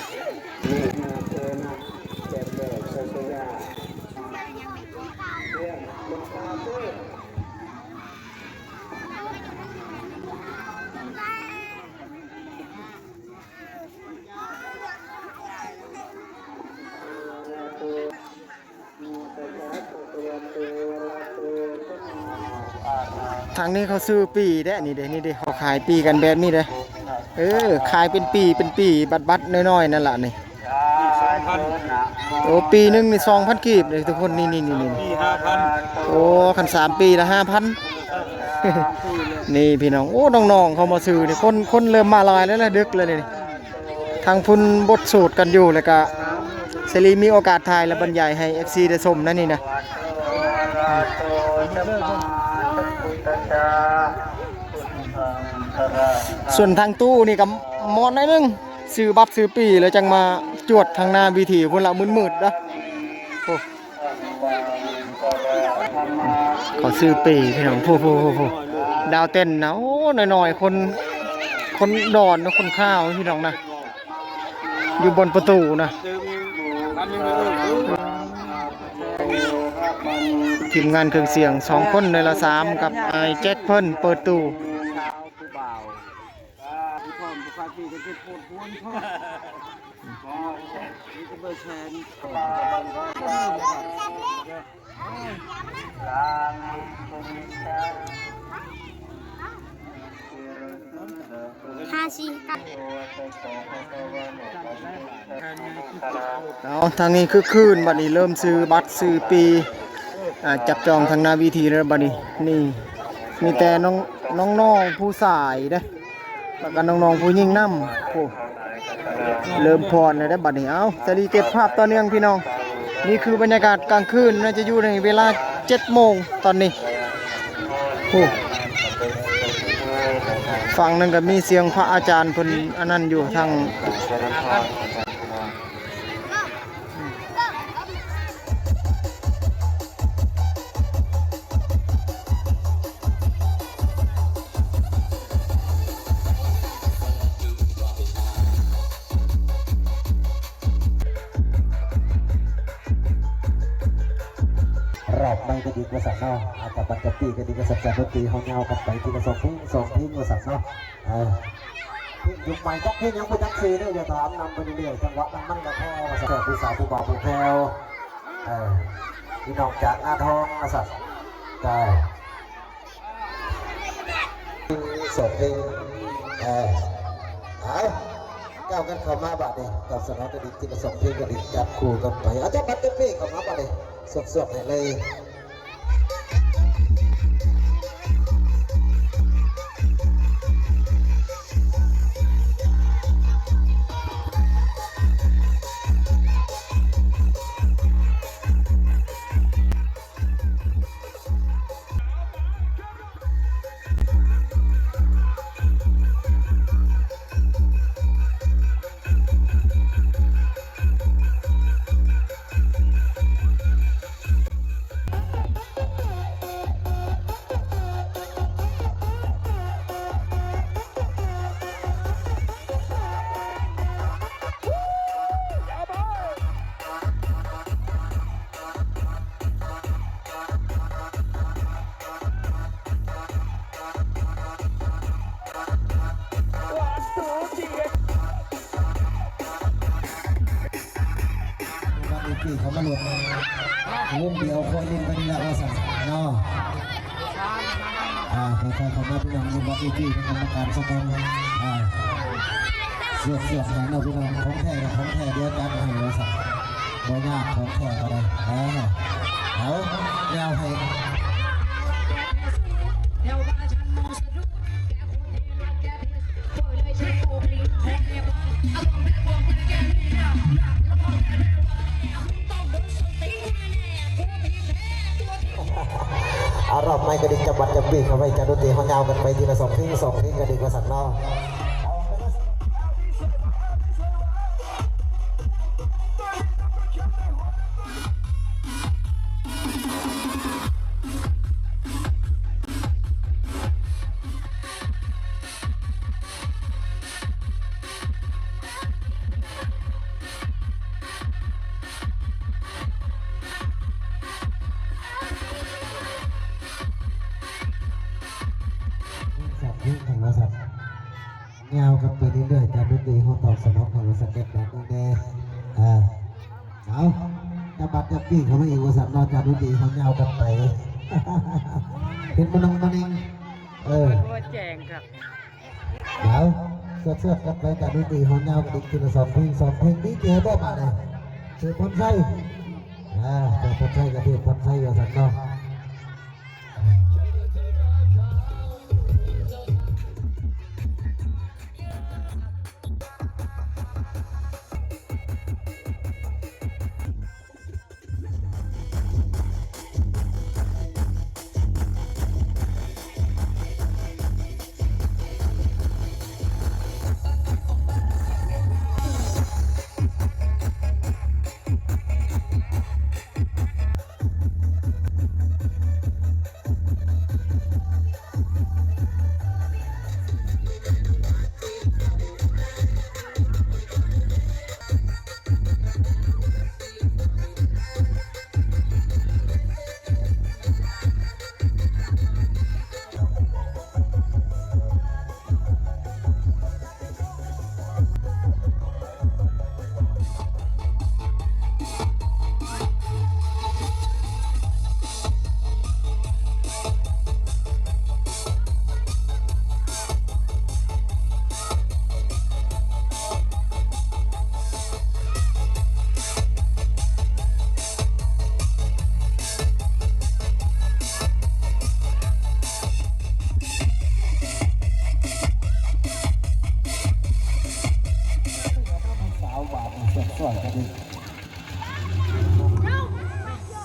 Speaker 1: ทางนี้เขาซื้อปีได้นี่เด้นี่เด้เขาขายปีกันแบบนี้เด้ขายเป็นปีบัดน้อยๆนั่นแหละนี่โอ้ปีนึงนี่2,000กีบเลยทุกคนนี่
Speaker 3: ปี5,000
Speaker 1: โอ้คัน3 ปีละ 5,000 นี่พี่น้องโอ้น้องๆเขามาซื้อนี่คนเริ่มมาลายแล้วนะดึกเลยนี่ทางพุ่นบทสูตรกันอยู่แล้วก็เสรีมีโอกาสถ่ายและบรรยายให้ FC ได้ชมนั่นนี่นะส่วนทางตู้นี่ก็มอนได้นึงซื้อบัตรซื้อปีแล้วจังมาจวดทางหน้าวิถีพุ่นละมืดๆนะโอ้ขอซื้อปีพี่น้องโอ้ดาวเต้นนะโอ้หน่อยๆคนดอนนะคนข้าวพี่น้องนะอยู่บนประตูนะทีมงานเครื่องเสียง2 คนในละ3กับไอ้แจ็คเพิ่นเปิดตู้ทางนี้คือคืนบัดนี้เริ่มซื้อบัตรซื้อปีจับจองทางหน้าวิธีแล้วบัดนี้นี่มีแต่น้องผู้สายเด้แล้วก็น้องผู้หญิงนำโอ้เริ่มพรเลยได้บัดนี้จะรีเก็บภาพต่อเนื่องพี่น้องนี่คือบรรยากาศกลางคืนน่าจะอยู่ในเวลา 7 โมงตอนนี้โอ้ไฟ ฝั่งหนึงก็มีเสียงพระอาจารย์เพิ่นอันนั้นอยู่ทาง
Speaker 2: รอบไม่ก็ดีกว่าสัตว์เนาะอาจจะบันจะปีก็ดีกว่าสัตว์จะดนตรีเขาเงากันไปทีละ2 เพลง2 เพลงกว่าสัตว์เนาะยุคใหม่จักเพลงยังไม่จักซีเนี่ยอย่าถามนำไปเรื่อยๆจังหวะมันก็พอมาสัตว์ผู้สาวผู้บ่าวผู้แพรวพี่น้องจากหน้าทองมาสัตว์ได้2 เพลงเอาก้าวกันเข้ามาบัดนี้กับสนองกระดิ่งทีละ2 เพลงกระดิ่งจับคู่กันไปอาจจะบัดเต็มเพลงเข้ามาบัดนี้สดๆให้เลยพี่เขามาหลุดวงเดียวคนเล่นไปนี่แหละว่าสั่งเนาะค่อยๆเข้ามาพี่น้องดูว่าพี่เป็นกรรมการสักคนเสียบของเราพี่น้องของแท้กับของแท้เดียวกันให้ว่าสั่งบ่ยากของแท้อะไรเอาแนวให้รอบไม่กระดิ่งจับบัดจับปีกเข้าไปจะดนตรีเขายาวกันไปทีละ2 เพลง2 เพลงกระดิ่งกระสันนอยิ่งแข่งมาสัตว์เงากันไปเรื่อยๆการดนตรีเขาตอบสนองของสัตว์เด็กแบบนี้แน่เอาจะบัดจะปีเขาไม่อีกว่าสัตว์นอกจากดนตรีเขาเงากันไปเป็นมันงมันเอง
Speaker 1: แจงครับ
Speaker 2: เอาเสื้อกันไปการดนตรีเขาเงากันอีกทีละ2 เพลง2 เพลงนี้เจอได้มาเลยเจอคนไส้เจอคนไส้กับเพื่อนคนไส้ว่าสัตว์นอก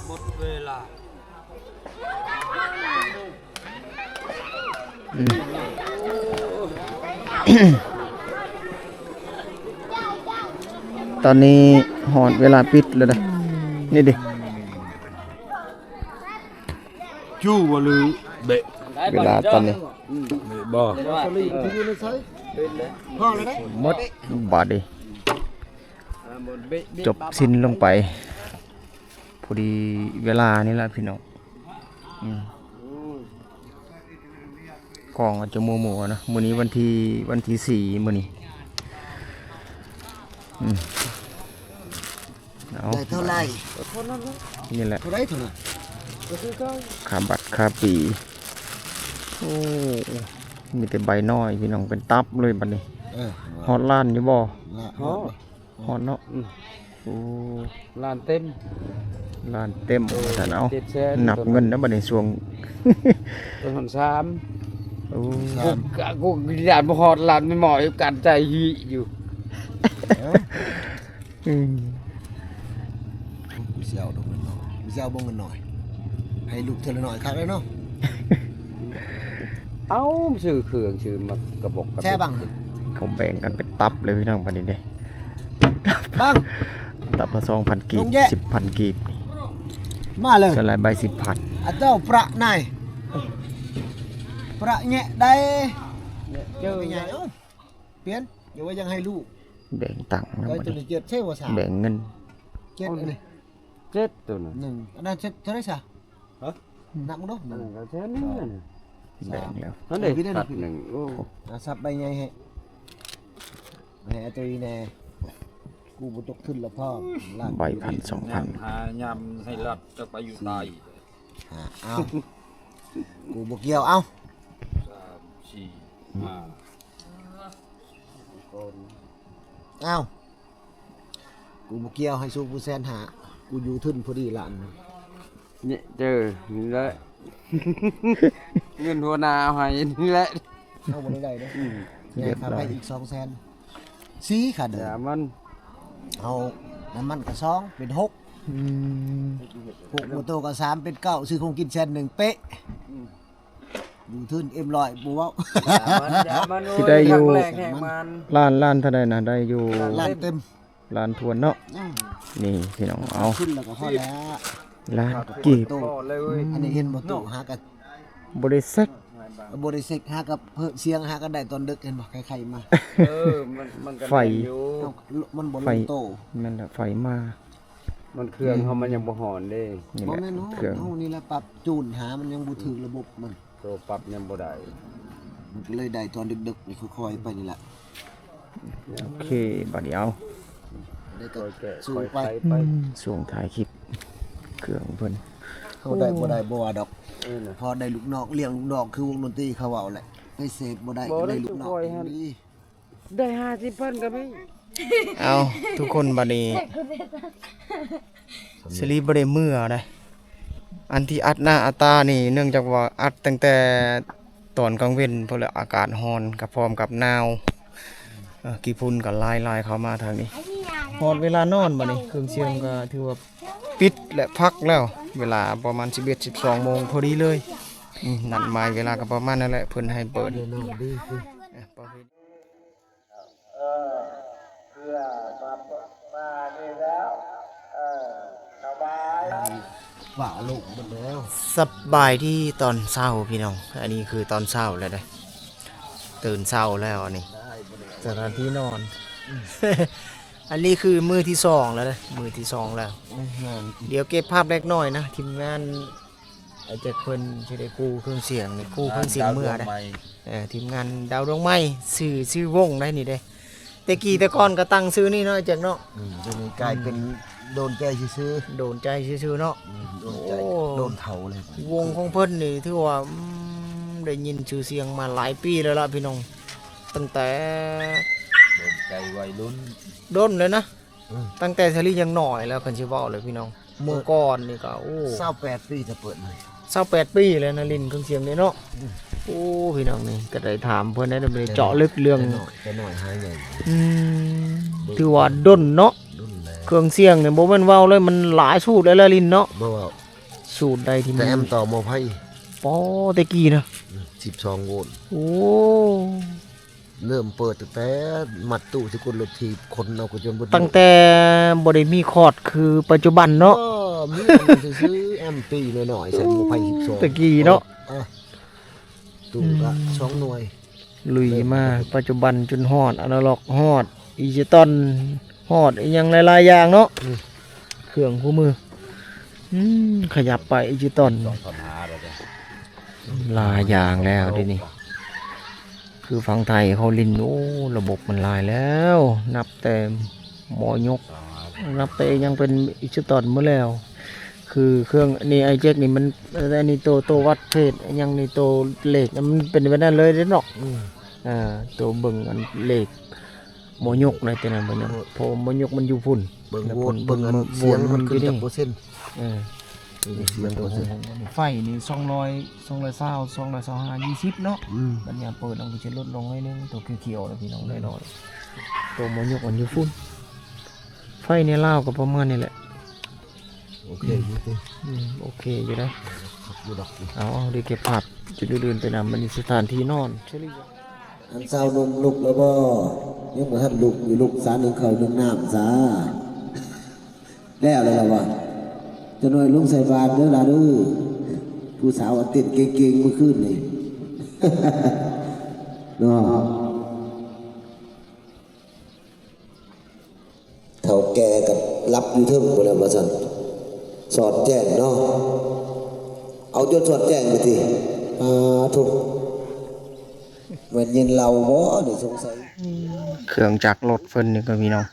Speaker 3: หมดเวลา
Speaker 1: อ ตอนนี้หอดเวลาปิดแล้วนะนี่ดิ
Speaker 3: จู้บ่ลือเบะ
Speaker 1: เวลาตอนนี้
Speaker 3: บ่
Speaker 2: พ่อเลยนะ
Speaker 1: หมดบาดดิจบสิ้นลงไปพอดีเวลานี่แหละพี่น้องกองอาจจะมัวๆนะมื้อนี้วันที่4มื้อนี้เอา
Speaker 2: ได้เท่าไหร่
Speaker 1: นี่แหละ
Speaker 2: เท่าไหร่เท่าไหร่
Speaker 1: ขาบัตรขาปีโอ้มีแต่ใบน้อยพี่น้องเป็นตับเลยบัดนี้ฮอดล้านอยู่บ่ ฮอดเนาะโอ้
Speaker 6: ลานเต็ม
Speaker 1: ล้านเต็มแต่เอา
Speaker 6: 700,000
Speaker 1: นับเงินนะบัดนี้ช่วง
Speaker 6: ต้นหอนสาม
Speaker 1: โอ้
Speaker 6: กูอยากบ่ฮอดลานไม่เหมาะกับการใจหีอยู่
Speaker 2: เสียวดอกเงินหน่อยเสียวบ่เงินหน่อยให้ลูกเธอละหน่อยครับเลยเนาะ
Speaker 6: เอ้าซื้อเครื่องซื้อมากระบอกกระ
Speaker 2: แช่บัง
Speaker 1: เขาแบ่งกันเป็นตับเลยพี่น้องบัดนี้เด้
Speaker 2: บัง
Speaker 1: ตับละ 2,000 กีบ
Speaker 2: ลงแยะ
Speaker 1: 10,000 กีบ
Speaker 2: มาเลย
Speaker 1: สลายใบ10,000
Speaker 2: อาเจ้าประนายประแงะได้
Speaker 6: เจอ
Speaker 2: เป็นไงเอ้าเปลี่ยนอย่าว่ายังให้ลูก
Speaker 1: แบ่งตังค์นะ
Speaker 2: ได้
Speaker 1: บัด
Speaker 2: ตัว
Speaker 1: นี้
Speaker 2: นี้เจ็ดใช่ว่าสาม
Speaker 1: แบ่งเงิน
Speaker 2: เจ็ดอันนี้
Speaker 6: เจ็ดตัวน่ะ
Speaker 2: หนึ่งอันนั้นเจ็ดเท่าไหรซะ
Speaker 6: ฮะ
Speaker 2: นับมึงดูหนึ่ง
Speaker 6: ก็แค่นี้น่ะ
Speaker 1: แบ่งแล้ว
Speaker 6: นั่นเด้ตัดหนึ่งโอ้
Speaker 2: สับใบไงให้แหน่ตัวนี้แน่กูบุตกขึ้นแล้วพ่อลาก
Speaker 1: ใบพัน 2,000
Speaker 3: หายำให้รัดจะไปอยู่ใต้
Speaker 2: เอากูบกเกี่ยวเอา
Speaker 3: 3 4
Speaker 2: เอากูบกเกี่ยวให้สู้กูแสนหากูอยู่ทึนพอดีหลาน
Speaker 6: เนี่ยเจอนี่แหละ เงินหัวหน้าเอาให้นี่แหละ
Speaker 2: เอาบนได้เด้อเนี่ยทำให้อีก200,000สีค่ะเด้
Speaker 6: อย่า
Speaker 2: อ
Speaker 6: มัน
Speaker 2: เอาน้ำมันกระซองเป็น6 6โมโตกระ3เป็น9ซื้อคงกินแสนหนึ่งเป๊ะอยู่ทึนM100บ่เว้า
Speaker 6: อย่ามัน
Speaker 1: สิได้อยู่
Speaker 6: แรกแห่งมัน
Speaker 1: ล้านเท่าใดนะได้อยู่
Speaker 2: ล้านเต็ม
Speaker 1: ล้านทวนเนาะนี่พี่น้องเอา
Speaker 2: ขึ้นแล้วก็พอแล้ว
Speaker 1: ล้านกีบ
Speaker 2: โต
Speaker 6: พอเลยเว้ย
Speaker 2: อันนี้เห็นบ่โตหากับ
Speaker 1: บ่ได้ซัก
Speaker 2: บ่ได้เซ็กหากับเพิ่นเสียงหากันได้ตอนดึกเห็นบ่ใครๆมา
Speaker 6: เออมันก็
Speaker 1: ไฟ
Speaker 6: ด้อยู่
Speaker 2: เอ้ามันบ่ล
Speaker 1: ไฟ
Speaker 2: งโต
Speaker 1: นั่นแหละไฟมา
Speaker 6: มันเครื่องเขามันยังบ่หอนเด้
Speaker 1: นี่
Speaker 2: บ่
Speaker 1: แหละ
Speaker 2: แม่นเนาะ
Speaker 1: เครื่อง
Speaker 2: เฮานี่แหละปรับจูนหามันยังบ่ถึงระบบมัน
Speaker 6: ตัวปรับยังบ่ได้
Speaker 2: มันก็เลยได้ตอนดึกๆนี่ค่อยๆไปนี่แหละ
Speaker 1: โอเคบัดเดี๋ยว
Speaker 2: ได้ก็
Speaker 6: คอยแกะ
Speaker 2: สู้
Speaker 6: คอย
Speaker 2: ไป
Speaker 6: ไถไป
Speaker 1: ส่งถ่ายคลิปเครื่องเพิ่น
Speaker 2: เขาได้บ่ได้บ่ว่าดอก
Speaker 6: เออน่ะ
Speaker 2: พอได้ลูกน้องเลี้ยงลูกน้องคือวงดนตรีเขาเว้าแหละไปเสพบ่ได้
Speaker 6: บ่
Speaker 2: ก็
Speaker 6: ได้
Speaker 2: ได้ลูกน้อง
Speaker 6: จะปล่อยให้
Speaker 2: ดี
Speaker 6: ได้50,000ก็มี
Speaker 1: เอาทุกคนบัดนี้สลีบ่ได้มือได้อันที่อัดหน้าอัดตานี่เนื่องจากว่าอัดตั้งแต่ตอนกลางเว้นเพราะแล้วอากาศร้อนกับพร้อมกับหนาวกี่พุ่นก็ลายเข้ามาทางนี้ฮอดเวลานอนบัดนี้เครื่องเสียงก็ถือว่าปิดและพักแล้ว เวลาประมาณ 11-12 โมงพอดีเลยนัดหมายเวลาก็ประมาณนั่นแหละเพิ่นให้เปิดประเภท
Speaker 4: เพื่อมานี่แล้วสบาย
Speaker 2: ว่าลูกมันแล้ว
Speaker 1: สบายที่ตอนเช้าพี่น้อง อันนี้คือตอนเช้าแล้วได้ตื่นเช้าแล้วอันนี้สถานที่นอน อันนี้คือมือที่สองแล้วนะมือที่สองแล้ว เดี๋ยวเก็บภาพเล็กน้อยนะทีมงานไอ้เจ็ดคนที่ได้กู้เครื่องเสียงนี่กู้เครื่องเสียงเมื่อได้ทีมงานดาวดวงไม้ชื่อวงได้นี่เด้แต่กี้แต่ก่อนก็ตั้งซื้อนี่เนาะไอ้เจ็ดเนาะ
Speaker 2: จะมีกลายเป็นโดนใจซื้อ
Speaker 1: โดนใจชื่อๆเนาะ
Speaker 2: โดนใจโดนเถาเลยว
Speaker 1: งของเพิ่นนี่ถือว่าได้ยินชื่อเสียงมาหลายปีแล้วล่ะพี่น้องตั้งแต่
Speaker 3: โดนใจวัยรุ่น
Speaker 1: ด้นเลยนะตั้งแต่ชลียังหน่อยแล้วคันสิเว้าเลยพี่น้องเมื่อก่อนนี่ก็โอ้
Speaker 2: 28ปีจะเปิดใหม่
Speaker 1: 28ปีแล้วนะลินเครื่องเสียงนี่เนาะโอ้พี่น้องนี่ก็ได้ถามเพิ่นได้ไปเจาะลึกเรื่อง
Speaker 2: แต่หน่อยหายใหญ่
Speaker 1: อืมถือว่าด้นเนาะ
Speaker 2: รุ่นแรง
Speaker 1: เครื่องเสียงเนี่ยบ่แม่นเว้าเลยมันหลายสูตรเลยละลินเนาะ
Speaker 2: บ่ว่า
Speaker 1: สูตรใดที่มั
Speaker 2: แต่
Speaker 1: น
Speaker 2: แอมต่อโมไพ่
Speaker 1: ปอแตะกี้นะ
Speaker 2: 12 โวลต์
Speaker 1: โอ้
Speaker 2: เริ่มเปิดตั้งแต่มัดตู้สกุลรถทีบคนเอาก็จนบ่
Speaker 1: ตั้งแต่บ่ได้มีคอร์ดคือปัจจุบันเนาะ
Speaker 2: ก็มีอันนั้นซื้อแอมปีหน่อยๆใส่หมูไผ่12
Speaker 1: ตะกี้เนาะ
Speaker 2: ตู้ก็2หน่วย
Speaker 1: ลุยมาปัจจุบันจนฮอดอนาล็อกฮอดดิจิตอลฮอดอีหยังหลายๆอย่างเนาะเครื่องคู่มือขยับไปดิจิตอล
Speaker 3: ปัญหาเราจะ
Speaker 1: หลายอย่างแล้วเดี๋ยวนี้คือฝั่งไทยเขาลินโอ้ระบบมันหลายแล้ว นับแต่หมอยก นับแต่ยังเป็นดิจิตอลเมื่อแล้ว คือเครื่องนี่ไอเจ็กนี่มันอันนี้ตัววัดเพศอันยังนี่ตัวเลขมันเป็นไปได้เลยเด้อเนาะตัวเบิ่งอันเลขหมอยกในแต่นั้นบ่เนี่ยพอหมอยกมันอยู่พุ่น
Speaker 2: เบิ่ง
Speaker 1: แล้ว
Speaker 2: โหว
Speaker 1: พุ่
Speaker 2: ต
Speaker 1: น
Speaker 2: เบิ่งอัน
Speaker 1: โหว
Speaker 2: เสีย
Speaker 1: ต
Speaker 2: ง
Speaker 1: มั
Speaker 2: มัน น
Speaker 1: อ
Speaker 2: ขึ้
Speaker 1: ยู่
Speaker 2: น
Speaker 1: นี่
Speaker 2: จากเปอร์เซ็นต์
Speaker 1: เออ
Speaker 2: เสียงเปอร์เซ็นต์
Speaker 1: ไฟนี่225 20เนาะบัดเนี้ยเปิดลงก็จะลดลงหน่อยนึงตัวเขียวๆแล้วพี่น้องได้ดอกตัวหมอยกมันอยู่พุ่นไฟเนี่ยลาวก็ประมาณนี้แหละ
Speaker 2: โอเคอยู่ติ
Speaker 1: โอเคอยู่ได้
Speaker 2: อยู่ดอก
Speaker 1: เอาได้เก็บภาพจุดอื่นๆไปนำมันสถานที่นอนเฉลี่ย
Speaker 2: อันสาวนมลุกแล้วบ่ยังบ่ทันลุกอยู่ลุกสารนึงข้าวนึงน้ำซาแล้วล่ะว่าจะหน่อยลุงใส่บาตรเด้อล่ะเด้อผู้สาวอันเต้นเก่งๆเมื่อคืนนี่ เนาะเฒ่าแก่กับรับอยู่เทิงบ่แล้วว่าซั่นสอดแจ้งเนาะเอาจนสอดแจ้งไปติทุกเหมือนยินเราบ่นี่สงสัย
Speaker 1: เครื่องจักรรถเพิ่นนี่ก็มีน้อง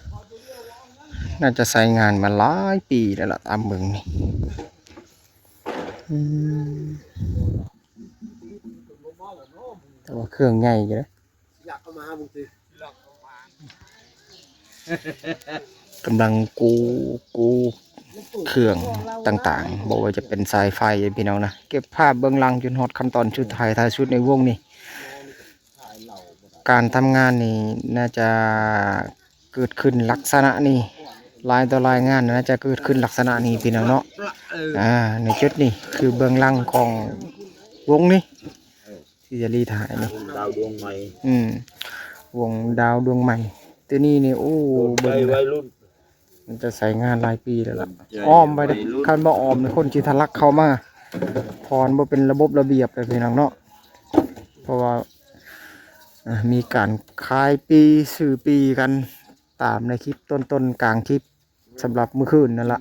Speaker 1: น่าจะใช้งานมาหลายปีแล้วล่ะตามเบิ่งนี่แต่ว่าเครื่องใหญ่อยู่เด้
Speaker 2: อยากเอามาหามึงสิ
Speaker 1: กำลังกูเครื่องต่างๆบอกว่าจะเป็นสายไฟพี่น้องนะเก็บภาพเบื้องหลังจนฮอดขั้นตอนชุดท้ายชุดในวงนี่การทำงานนี่น่าจะเกิดขึ้นลักษณะนี้ลายต่อลายงานน่าจะเกิดขึ้นลักษณะนี้พี่น้องเนาะในจุดนี้คือเบื้องหลังของวงนี้ที่จะรีถ่ายนี่
Speaker 3: ดาวดวงใหม่
Speaker 1: วงดาวดวงใหม่ตัวนี้นี่โอ้
Speaker 3: ใจ
Speaker 1: เบิ่ง
Speaker 3: วัยรุ่น
Speaker 1: มันจะใส่งานหลายปีแล้วล่ะอ้อมไปเด้อคันบ่อ้อมนี่คนสิทะลักเข้ามาพรบ่เป็นระบบระเบียบเลยพี่น้องเนาะเพราะว่ามีการคายปีสื่อปีกันตามในคลิปต้นๆกลางคลิปสำหรับมื้อคืนนั่นล่ะ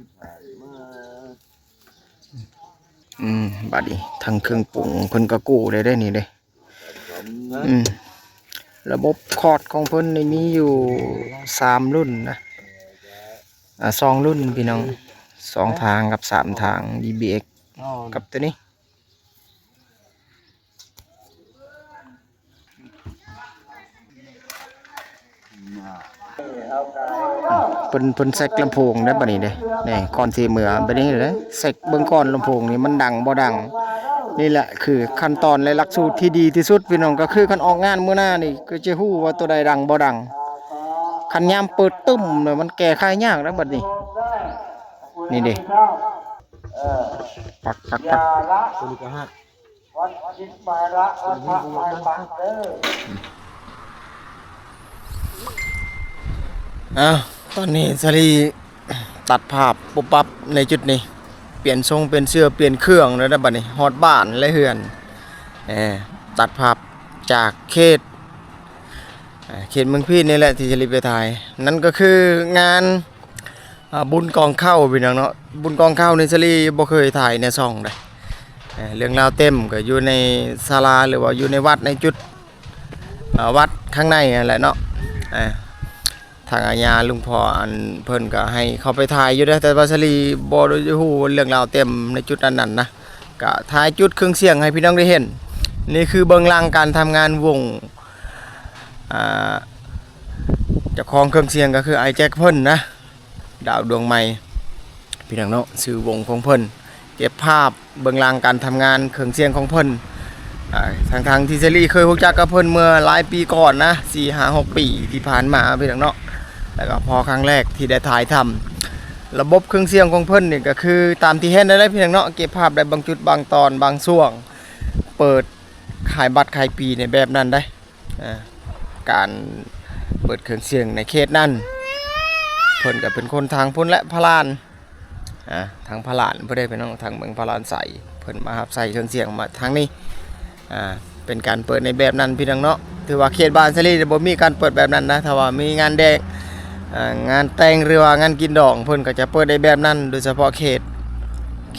Speaker 1: บัดนี้ทางเครื่องปรุงเพิ่นก็กู้ได้นี่เด้ระบบคอร์ดของเพิ่นนี่มีอยู่3รุ่นนะ2รุ่นพี่น้อง2ทางกับ3ทาง DBX กับตัวนี้เพิ่นเซ็กลำโพงได้บัดนี้เด้นี่ก่อนสิเหมือบัดนี้เด้เซ็กเบิ่งก่อนลำโพงนี่มันดังบ่ดังนี่แหละคือขั้นตอนและหลักสูตรที่ดีที่สุดพี่น้องก็คือคันออกงานมื้อหน้านี่ก็จะฮู้ว่าตัวใดดังบ่ดังคันยามเปิดตึ้มเนี่ยมันแก้ไขยากนะบัดนี้นี่เด้ปัก
Speaker 2: ตัวนี้ก็ฮัก
Speaker 1: ตอนนี้สลีตัดภาพปุ๊บปั๊บในจุดนี้เปลี่ยนทรงเปลี่ยนเสื้อเปลี่ยนเครื่องแล้วนะบัดนี้ฮอดบ้านและเฮือนตัดภาพจากเขตเมืองพีนี่แหละที่จะรีบไปถ่ายนั่นก็คืองานบุญกองเข้าพี่น้องเนาะบุญกองเข้าในสลีบ่เคยถ่ายในซ่องเลยเรื่องราวเต็มก็อยู่ในศาลาหรือว่าอยู่ในวัดในจุดวัดข้างในนั่นแหละเนาะทางอาญาลุงพ่ออันเพิ่นก็ให้เขาไปถ่ายอยู่ได้แต่ว่าสลีบ่ได้ฮู้เรื่องราวเต็มในจุดนั้นนะก็ถ่ายจุดเครื่องเสียงให้พี่น้องได้เห็นนี่คือเบื้องหลังการทำงานวงเจ้าของเครื่องเสียงก็คือไอแจ็คเพิ่นนะดาวดวงใหม่พี่น้องเนาะชื่อวงของเพิ่นเก็บภาพเบื้องหลังการทำงานเครื่องเสียงของเพิ่นทางที่เซรี่เคยรู้จักกับเพิ่นเมื่อหลายปีก่อนนะ 4-5-6 ปีที่ผ่านมาพี่น้องเนาะแล้วก็พอครั้งแรกที่ได้ถ่ายทำระบบเครื่องเสียงของเพิ่นนี่ก็คือตามที่เห็นได้เลยพี่น้องเนาะเก็บภาพได้บางจุดบางตอนบางช่วงเปิดขายบัตรขายปีในแบบนั้นได้ การเปิดเครื่องเสียงในเขตนั้นเพิ่นก็เป็นคนทางพุ่นและพะลานทางพะลานบ่ได้เป็นน้องทางเมืองพะลานใส่เพิ่นมารับใส่เครื่องเสียงมาทางนี้เป็นการเปิดในแบบนั้นพี่น้องเนาะถือว่าเขตบ้านสลีบ่มีการเปิดแบบนั้นนะถ้าว่ามีงานแดงงานแต่งหรือว่างานกินดองเพิ่นก็จะเปิดในแบบนั้นโดยเฉพาะเ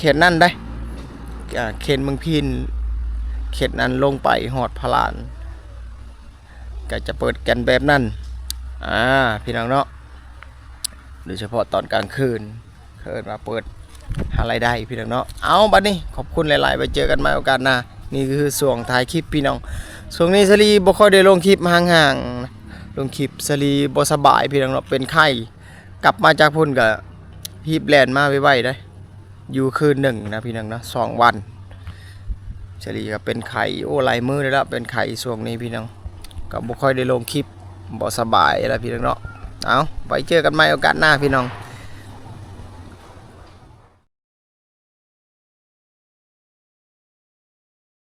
Speaker 1: ขตนั้นได้เขตเมืองพินเขตนั้นลงไปฮอดพะลานก็จะเปิดกันแบบนั้นพี่น้องเนาะโดยเฉพาะตอนกลางคืนเกิดมาเปิดหารายได้พี่น้องเนาะเอาบัดนี้ขอบคุณหลายๆไปเจอกันใหม่โอกาสหน้านี่คือช่วงท้ายคลิปพี่น้องช่วงนี้สลีบ่ค่อยได้ลงคลิปห่างๆลงคลิปสลีบ่สบายพี่น้องเนาะเป็นไข้กลับมาจากพุ่นก็ฮีบแลนมาไวๆได้อยู่คืนหนึ่งนะพี่น้องเนาะ2 วันสลีก็เป็นไข้โอ้หลายมื้อแล้วเป็นไข้ช่วงนี้พี่น้องก็บ่ค่อยได้ลงคลิปบ่สบายแล้วพี่น้องเนาะเอาไว้เจอกันใหม่โอกาสหน้าพี่น้อง